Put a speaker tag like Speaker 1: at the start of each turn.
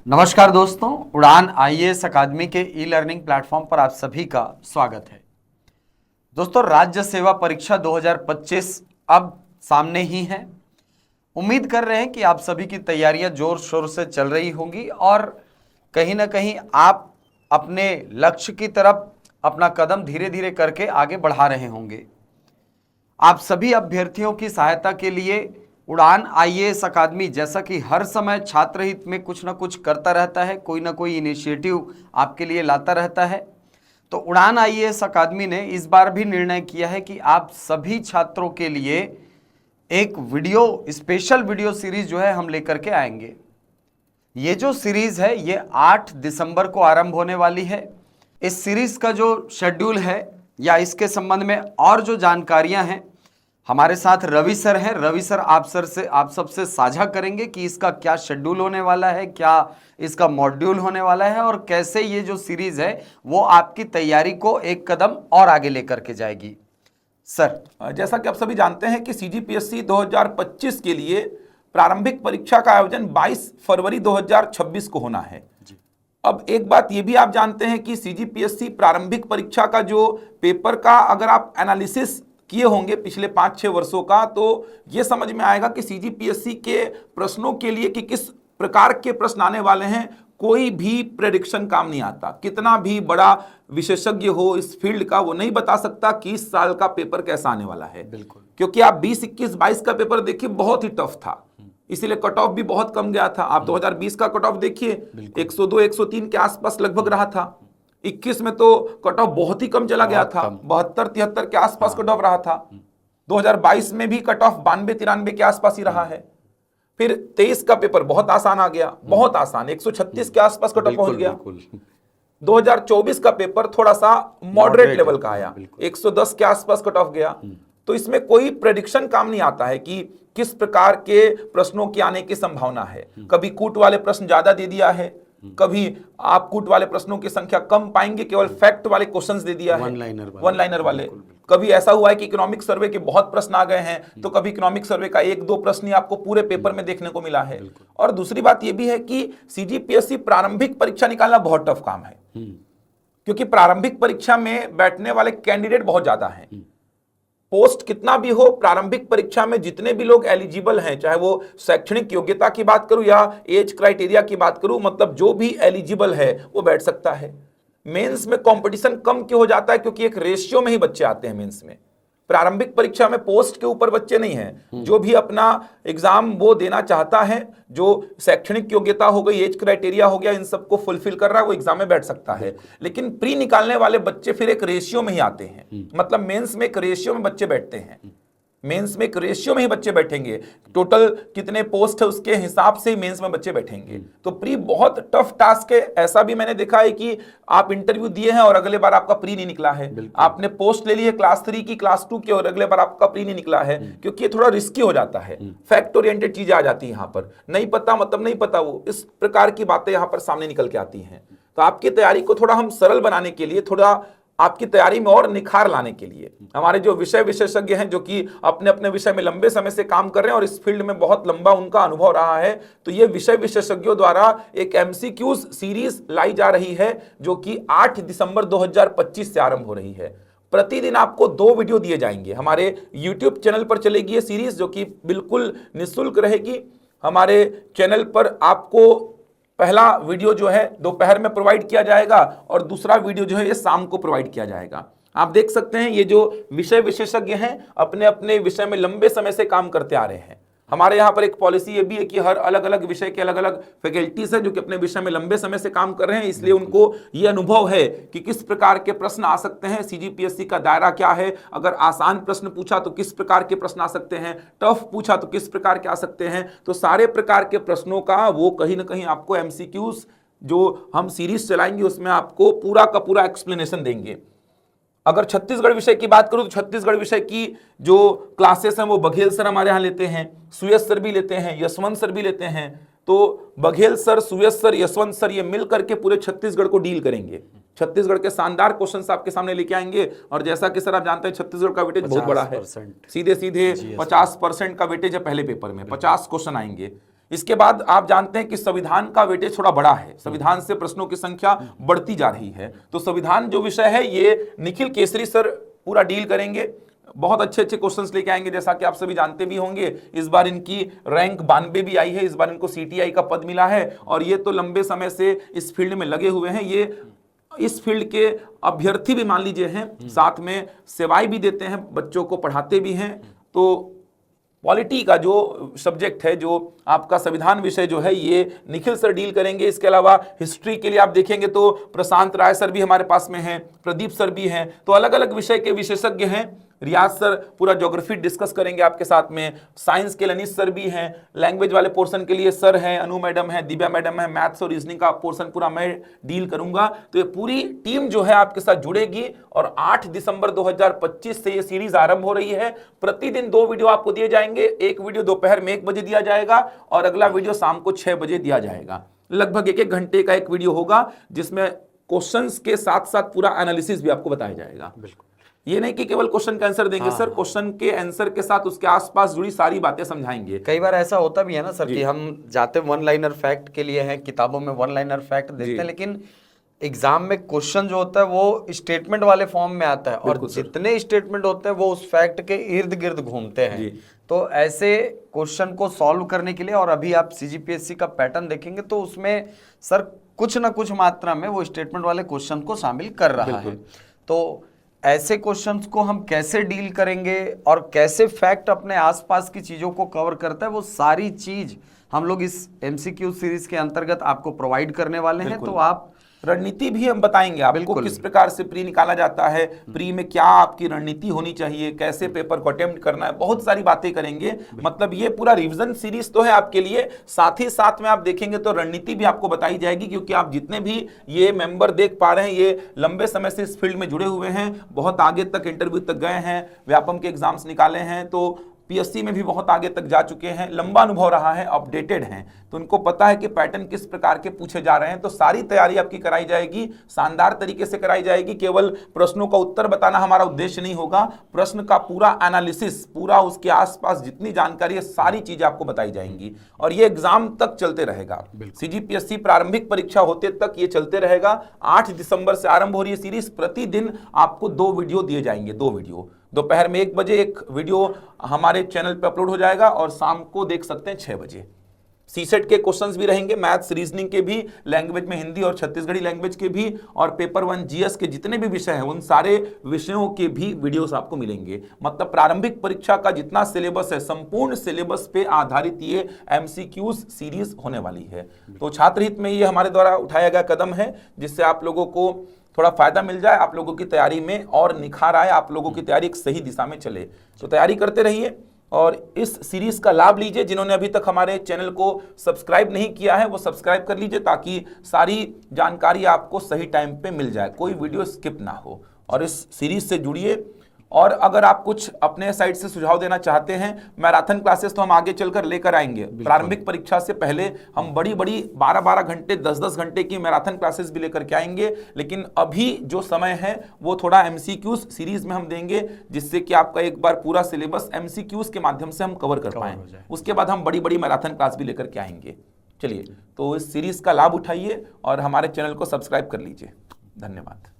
Speaker 1: नमस्कार दोस्तों, उड़ान आईएएस अकादमी के ई लर्निंग प्लेटफॉर्म पर आप सभी का स्वागत है। दोस्तों, राज्य सेवा परीक्षा 2025 अब सामने ही है। उम्मीद कर रहे हैं कि आप सभी की तैयारियां जोर शोर से चल रही होंगी और कहीं ना कहीं आप अपने लक्ष्य की तरफ अपना कदम धीरे धीरे करके आगे बढ़ा रहे होंगे। आप सभी अभ्यर्थियों की सहायता के लिए उड़ान आईएएस अकादमी जैसा कि हर समय छात्र हित में कुछ ना कुछ करता रहता है, कोई ना कोई इनिशिएटिव आपके लिए लाता रहता है। तो उड़ान आईएएस अकादमी ने इस बार भी निर्णय किया है कि आप सभी छात्रों के लिए एक स्पेशल वीडियो सीरीज जो है हम लेकर के आएंगे। ये जो सीरीज है ये 8 दिसंबर को आरंभ होने वाली है। इस सीरीज का जो शेड्यूल है या इसके संबंध में और जो जानकारियां हैं, हमारे साथ रवि सर हैं। रवि सर आप सबसे साझा करेंगे कि इसका क्या शेड्यूल होने वाला है, क्या इसका मॉड्यूल होने वाला है और कैसे ये जो सीरीज है वो आपकी तैयारी को एक कदम और आगे लेकर के जाएगी। सर,
Speaker 2: जैसा कि आप सभी जानते हैं कि सीजीपीएससी 2025 के लिए प्रारंभिक परीक्षा का आयोजन 22 फरवरी 2026 को होना है। अब एक बात ये भी आप जानते हैं कि सीजीपीएससी प्रारंभिक परीक्षा का जो पेपर का अगर आप एनालिसिस किए होंगे पिछले 5-6 वर्षों का, तो ये समझ में आएगा कि सीजीपीएससी के प्रश्नों के लिए कि किस प्रकार के प्रश्न आने वाले हैं, कोई भी प्रेडिक्शन काम नहीं आता। कितना भी बड़ा विशेषज्ञ हो इस फील्ड का, वो नहीं बता सकता कि इस साल का पेपर कैसा आने वाला है।
Speaker 1: बिल्कुल,
Speaker 2: क्योंकि आप 20, 21, 22 का पेपर देखिए, बहुत ही टफ था, इसीलिए कट ऑफ भी बहुत कम गया था। आप 2020 का कट ऑफ देखिए, 102, 103 के आसपास लगभग रहा था। 21 में तो कट ऑफ बहुत ही कम चला गया था, 72, 73 के आसपास कट ऑफ रहा था। 2022 में भी कट ऑफ 92, 93 के आसपास ही रहा है। फिर 23 का पेपर बहुत आसान आ गया, बहुत आसान, 136 के आसपास कट ऑफ पहुंच गया। 2024 का पेपर थोड़ा सा मॉडरेट लेवल का आया, 110 के आसपास कट ऑफ गया। तो इसमें कोई प्रेडिक्शन काम नहीं आता है कि किस प्रकार के प्रश्नों की आने की संभावना है। कभी कूट वाले प्रश्न ज्यादा दे दिया है, कभी आप कूट वाले प्रश्नों की संख्या कम पाएंगे, केवल फैक्ट वाले क्वेश्चंस दे दिया है, वन लाइनर वाले। कभी ऐसा हुआ है कि इकोनॉमिक सर्वे के बहुत प्रश्न आ गए हैं, तो कभी इकोनॉमिक सर्वे का 1-2 प्रश्न ही आपको पूरे पेपर में देखने को मिला है। और दूसरी बात यह भी है कि सीजीपीएससी प्रारंभिक परीक्षा निकालना बहुत टफ काम है, क्योंकि प्रारंभिक परीक्षा में बैठने वाले कैंडिडेट बहुत ज्यादा हैं। पोस्ट कितना भी हो, प्रारंभिक परीक्षा में जितने भी लोग एलिजिबल हैं, चाहे वो शैक्षणिक योग्यता की बात करूं या एज क्राइटेरिया की बात करूं, मतलब जो भी एलिजिबल है वो बैठ सकता है। मेंस में कंपटीशन कम क्यों हो जाता है? क्योंकि एक रेशियो में ही बच्चे आते हैं मेंस में। प्रारंभिक परीक्षा में पोस्ट के ऊपर बच्चे नहीं हैं। जो भी अपना एग्जाम वो देना चाहता है, जो शैक्षणिक योग्यता हो गई, एज क्राइटेरिया हो गया, इन सबको फुलफिल कर रहा है, वो एग्जाम में बैठ सकता है। लेकिन प्री निकालने वाले बच्चे फिर एक रेशियो में ही आते हैं, मतलब मेंस में एक रेशियो में बच्चे बैठते हैं। मेंस में एक रेशियो में ही बच्चे बैठेंगे, टोटल कितने पोस्ट है उसके हिसाब से ही मेंस में बच्चे बैठेंगे। तो प्री बहुत टफ टास्क है। ऐसा भी मैंने देखा है कि आप इंटरव्यू दिए हैं और अगले बार आपका प्री नहीं निकला है। आपने पोस्ट ले ली है क्लास 3 की, क्लास 2 की, और अगले बार आपका प्री नहीं निकला है, क्योंकि ये थोड़ा रिस्की हो जाता है। फैक्ट ओरिएंटेड चीजें आ जाती है यहाँ पर, नहीं पता मतलब नहीं पता, वो इस प्रकार की बातें यहाँ पर सामने निकल के आती हैं। तो आपकी तैयारी को थोड़ा हम सरल बनाने के लिए, थोड़ा आपकी तैयारी में और निखार लाने के लिए, हमारे जो विषय विशेषज्ञ हैं, जो कि अपने अपने विषय में लंबे समय से काम कर रहे हैं और इस फील्ड में बहुत लंबा उनका अनुभव रहा है, तो ये विषय विशेषज्ञों द्वारा एक एमसीक्यूज सीरीज लाई जा रही है, जो कि 8 दिसंबर 2025 से आरंभ हो रही है। प्रतिदिन आपको 2 वीडियो दिए जाएंगे। हमारे यूट्यूब चैनल पर चलेगी ये सीरीज, जो कि बिल्कुल निःशुल्क रहेगी। हमारे चैनल पर आपको पहला वीडियो जो है दोपहर में प्रोवाइड किया जाएगा और दूसरा वीडियो जो है ये शाम को प्रोवाइड किया जाएगा। आप देख सकते हैं, ये जो विषय विशेषज्ञ हैं अपने अपने विषय में लंबे समय से काम करते आ रहे हैं। हमारे यहाँ पर एक पॉलिसी ये भी है कि हर अलग अलग विषय के अलग अलग फैकल्टीज हैं जो कि अपने विषय में लंबे समय से काम कर रहे हैं, इसलिए उनको ये अनुभव है कि किस प्रकार के प्रश्न आ सकते हैं, सीजीपीएससी का दायरा क्या है, अगर आसान प्रश्न पूछा तो किस प्रकार के प्रश्न आ सकते हैं, टफ पूछा तो किस प्रकार के आ सकते हैं। तो सारे प्रकार के प्रश्नों का वो कहीं ना कहीं आपको एमसीक्यूज जो हम सीरीज चलाएंगे उसमें आपको पूरा का पूरा एक्सप्लेनेशन देंगे। अगर छत्तीसगढ़ विषय की बात करूं तो छत्तीसगढ़ विषय की जो क्लासेस हैं वो बघेल सर हमारे यहाँ लेते हैं, सुयश सर भी लेते हैं, यशवंत सर भी लेते हैं। तो बघेल सर, सुयश सर, यशवंत सर ये मिल करके पूरे छत्तीसगढ़ को डील करेंगे। छत्तीसगढ़ के शानदार क्वेश्चंस आपके सामने लेके आएंगे। और जैसा कि सर आप जानते हैं छत्तीसगढ़ का वेटेज बहुत बड़ा है, सीधे सीधे 50% का वेटेज है पहले पेपर में, 50 क्वेश्चन आएंगे। इसके बाद आप जानते हैं कि संविधान का वेटेज थोड़ा बड़ा है, संविधान से प्रश्नों की संख्या बढ़ती जा रही है। तो संविधान जो विषय है ये निखिल केसरी सर पूरा डील करेंगे, बहुत अच्छे अच्छे क्वेश्चंस लेके आएंगे। जैसा कि आप सभी जानते भी होंगे, इस बार इनकी रैंक 92 भी आई है, इस बार इनको CTI का पद मिला है और ये तो लंबे समय से इस फील्ड में लगे हुए हैं। ये इस फील्ड के अभ्यर्थी भी मान लीजिए हैं, साथ में सेवाएं भी देते हैं, बच्चों को पढ़ाते भी हैं। तो पॉलिटी का जो सब्जेक्ट है, जो आपका संविधान विषय जो है, ये निखिल सर डील करेंगे। इसके अलावा हिस्ट्री के लिए आप देखेंगे तो प्रशांत राय सर भी हमारे पास में हैं, प्रदीप सर भी हैं। तो अलग अलग विषय के विशेषज्ञ हैं। रियाज सर पूरा ज्योग्राफी डिस्कस करेंगे आपके साथ में। साइंस के लनीश सर भी हैं, लैंग्वेज वाले पोर्शन के लिए सर हैं, अनु मैडम है, दिव्या मैडम है, मैथ्स और रीजनिंग का पोर्शन पूरा मैं डील करूंगा। तो ये पूरी टीम जो है आपके साथ जुड़ेगी और 8 दिसंबर 2025 से ये सीरीज आरंभ हो रही है। प्रतिदिन 2 वीडियो आपको दिए जाएंगे, एक वीडियो दोपहर में 1 बजे दिया जाएगा और अगला वीडियो शाम को 6 बजे दिया जाएगा। लगभग 1-1 घंटे का एक वीडियो होगा जिसमें क्वेश्चंस के साथ साथ पूरा एनालिसिस भी आपको बताया जाएगा।
Speaker 1: बिल्कुल,
Speaker 2: ये नहीं कि केवल क्वेश्चन का आंसर देंगे सर, क्वेश्चन के आंसर के साथ उसके आसपास जुड़ी सारी बातें समझाएंगे।
Speaker 1: कई बार ऐसा होता भी है ना सर कि हम जाते 1 लाइनर फैक्ट के लिए हैं, किताबों में 1 लाइनर फैक्ट देखते हैं, लेकिन एग्जाम में क्वेश्चन जो होता है वो स्टेटमेंट वाले फॉर्म में आता है और जितने स्टेटमेंट होते हैं वो उस फैक्ट के इर्द गिर्द घूमते हैं। तो ऐसे क्वेश्चन को सॉल्व करने के लिए, और अभी आप CGPSC का पैटर्न देखेंगे तो उसमें सर कुछ ना कुछ मात्रा में वो स्टेटमेंट वाले क्वेश्चन को शामिल कर रहा है। तो ऐसे क्वेश्चंस को हम कैसे डील करेंगे और कैसे फैक्ट अपने आसपास की चीज़ों को कवर करता है, वो सारी चीज़ हम लोग इस MCQ सीरीज के अंतर्गत आपको प्रोवाइड करने वाले हैं। तो आप
Speaker 2: रणनीति भी हम बताएंगे आपको, किस प्रकार से प्री निकाला जाता है, प्री में क्या आपकी रणनीति होनी चाहिए, कैसे पेपर को अटेम्प्ट करना है, बहुत सारी बातें करेंगे। मतलब ये पूरा रिवीजन सीरीज तो है आपके लिए, साथ ही साथ में आप देखेंगे तो रणनीति भी आपको बताई जाएगी। क्योंकि आप जितने भी ये मेंबर देख पा रहे हैं, ये लंबे समय से इस फील्ड में जुड़े हुए हैं, बहुत आगे तक इंटरव्यू तक गए हैं, व्यापम के एग्जाम्स निकाले हैं, तो PSC में भी बहुत आगे तक जा चुके हैं, लंबा अनुभव रहा है, अपडेटेड हैं, तो उनको पता है कि पैटर्न किस प्रकार के पूछे जा रहे हैं। तो सारी तैयारी आपकी कराई जाएगी, शानदार तरीके से कराई जाएगी। केवल प्रश्नों का उत्तर बताना हमारा उद्देश्य नहीं होगा, प्रश्न का पूरा एनालिसिस, पूरा उसके आसपास जितनी जानकारी है, सारी चीजें आपको बताई जाएंगी और ये एग्जाम तक चलते रहेगा। CGPSC प्रारंभिक परीक्षा होते तक ये चलते रहेगा। 8 दिसंबर से आरंभ हो रही है सीरीज। प्रतिदिन आपको 2 वीडियो दिए जाएंगे, 2 वीडियो। दोपहर में 1 बजे एक वीडियो हमारे चैनल पर अपलोड हो जाएगा और शाम को देख सकते हैं 6 बजे। CSET के क्वेश्चंस भी रहेंगे, मैथ्स, रीजनिंग के भी, लैंग्वेज में हिंदी और छत्तीसगढ़ी लैंग्वेज के भी, और पेपर 1 GS के जितने भी विषय हैं उन सारे विषयों के भी वीडियोस आपको मिलेंगे। मतलब प्रारंभिक परीक्षा का जितना सिलेबस है, संपूर्ण सिलेबस पे आधारित ये MCQs सीरीज होने वाली है। तो छात्र हित में ये हमारे द्वारा उठाया गया कदम है, जिससे आप लोगों को थोड़ा फायदा मिल जाए, आप लोगों की तैयारी में और निखार आए, आप लोगों की तैयारी एक सही दिशा में चले। तो तैयारी करते रहिए और इस सीरीज का लाभ लीजिए। जिन्होंने अभी तक हमारे चैनल को सब्सक्राइब नहीं किया है वो सब्सक्राइब कर लीजिए, ताकि सारी जानकारी आपको सही टाइम पे मिल जाए, कोई वीडियो स्किप ना हो। और इस सीरीज से जुड़िए। और अगर आप कुछ अपने साइड से सुझाव देना चाहते हैं, मैराथन क्लासेस तो हम आगे चलकर लेकर आएंगे। प्रारंभिक परीक्षा से पहले हम बड़ी 12-12 घंटे, 10-10 घंटे की मैराथन क्लासेस भी लेकर के आएंगे। लेकिन अभी जो समय है वो थोड़ा MCQs सीरीज में हम देंगे, जिससे कि आपका एक बार पूरा सिलेबस MCQs के माध्यम से हम कवर कर पाएं। उसके बाद हम बड़ी मैराथन क्लास भी लेकर के आएंगे। चलिए, तो इस सीरीज का लाभ उठाइए और हमारे चैनल को सब्सक्राइब कर लीजिए। धन्यवाद।